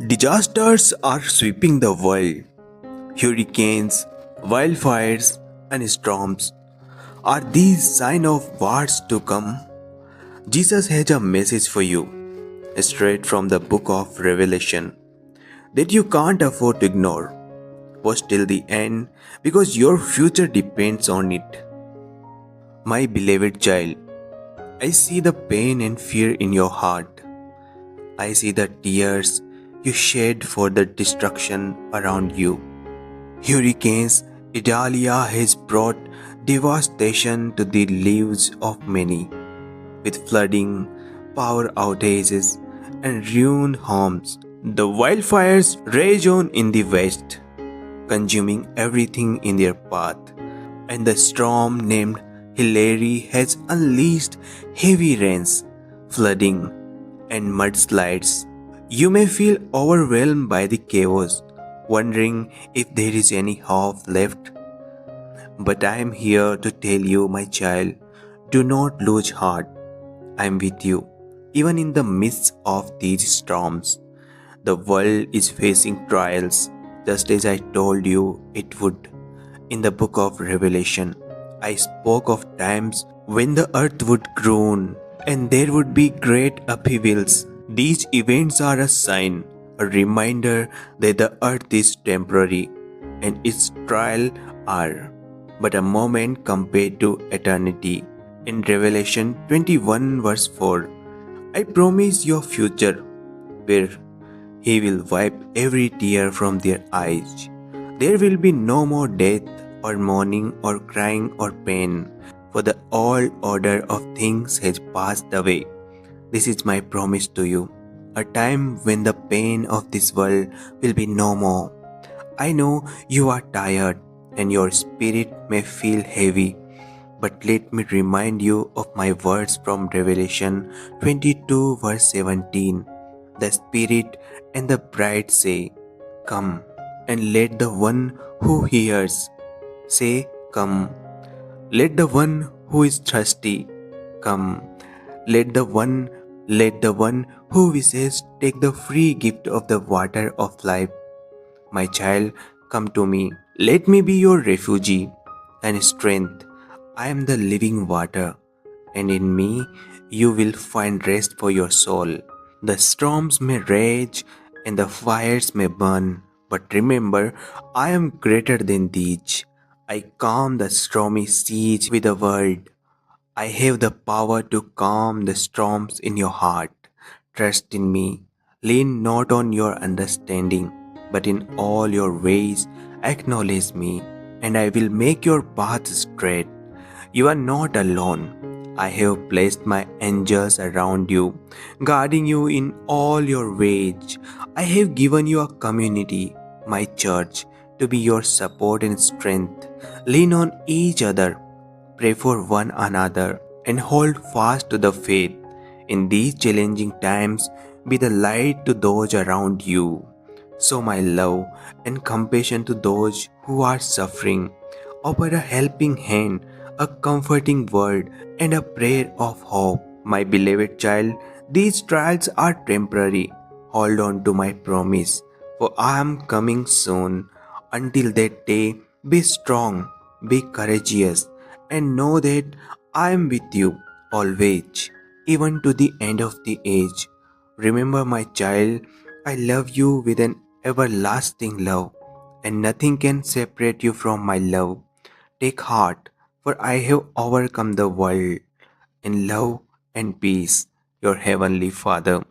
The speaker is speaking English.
Disasters are sweeping the world. Hurricanes, wildfires, and storms. Are these signs of what's to come? Jesus has a message for you, straight from the book of Revelation, that you can't afford to ignore. Watch till the end because your future depends on it. My beloved child, I see the pain and fear in your heart. I see the tears you shed for the destruction around you. Hurricanes Idalia has brought devastation to the lives of many, with flooding, power outages, and ruined homes. The wildfires rage on in the west, consuming everything in their path, and the storm named Hilary has unleashed heavy rains, flooding, and mudslides. You may feel overwhelmed by the chaos, wondering if there is any hope left. But I am here to tell you, my child, do not lose heart. I am with you, even in the midst of these storms. The world is facing trials, just as I told you it would. In the book of Revelation, I spoke of times when the earth would groan and there would be great upheavals. These events are a sign, a reminder that the earth is temporary and its trial are but a moment compared to eternity. In Revelation 21 verse 4, I promise you a future where he will wipe every tear from their eyes. There will be no more death or mourning or crying or pain, for the old order of things has passed away. This is my promise to you, a time when the pain of this world will be no more. I know you are tired and your spirit may feel heavy, but let me remind you of my words from Revelation 22 verse 17. The Spirit and the bride say, "Come," and let the one who hears say, "Come." Let the one who is thirsty come. Let the one who wishes take the free gift of the water of life. My child, come to me. Let me be your refuge and strength. I am the living water, and in me you will find rest for your soul. The storms may rage and the fires may burn, but remember, I am greater than these. I calm the stormy seas with a word. I have the power to calm the storms in your heart. Trust in me. Lean not on your understanding, but in all your ways acknowledge me, and I will make your path straight. You are not alone. I have placed my angels around you, guarding you in all your ways. I have given you a community, my church, to be your support and strength. Lean on each other, pray for one another, and hold fast to the faith. In these challenging times, be the light to those around you. Show my love and compassion to those who are suffering. Offer a helping hand, a comforting word, and a prayer of hope. My beloved child, these trials are temporary. Hold on to my promise, for I am coming soon. Until that day, be strong, be courageous, and know that I am with you always, even to the end of the age. Remember, my child, I love you with an everlasting love, and nothing can separate you from my love. Take heart, for I have overcome the world in love and peace, your heavenly Father.